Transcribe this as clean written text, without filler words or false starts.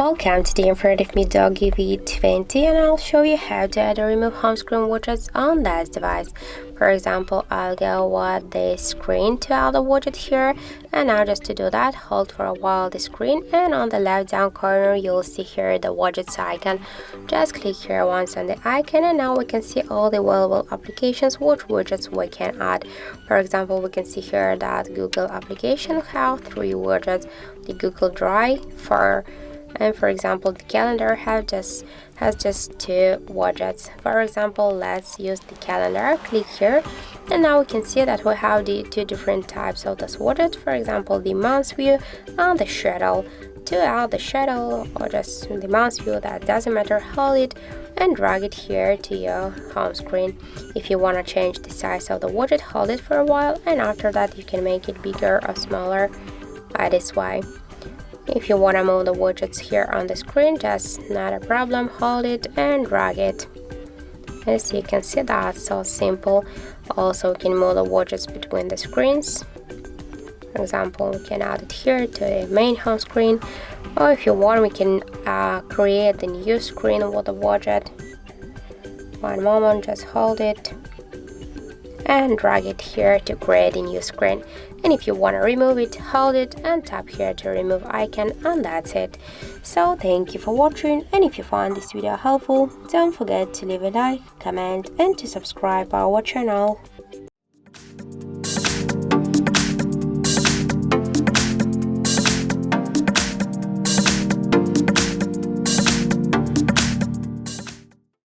Welcome, today in front of me DOOGEE V20 and I'll show you how to add or remove home screen widgets on that device. For example, I'll go with the screen to add a widget here, and now just to do that, hold for a while the screen, and on the left down corner you'll see here the widgets icon. Just click here once on the icon and now we can see all the available applications which widgets we can add. For example, we can see here that Google application have 3 widgets, the Google Drive and for example the calendar has just 2 widgets. For example, let's use the calendar. Click here and now we can see that we have the 2 different types of this widget. For example, the month view and the schedule. To add the schedule or just the month view, that doesn't matter, hold it and drag it here to your home screen. If you want to change the size of the widget, hold it for a while and after that you can make it bigger or smaller by this way. If you want to move the widgets here on the screen, just not a problem, hold it and drag it. As you can see, that's so simple. Also, you can move the widgets between the screens. For example, we can add it here to the main home screen, or if you want, we can create the new screen with the widget. One moment, just hold it and drag it here to create a new screen. And if you want to remove it, hold it and tap here to remove icon, and that's it. So thank you for watching, and if you found this video helpful, don't forget to leave a like, comment and to subscribe our channel.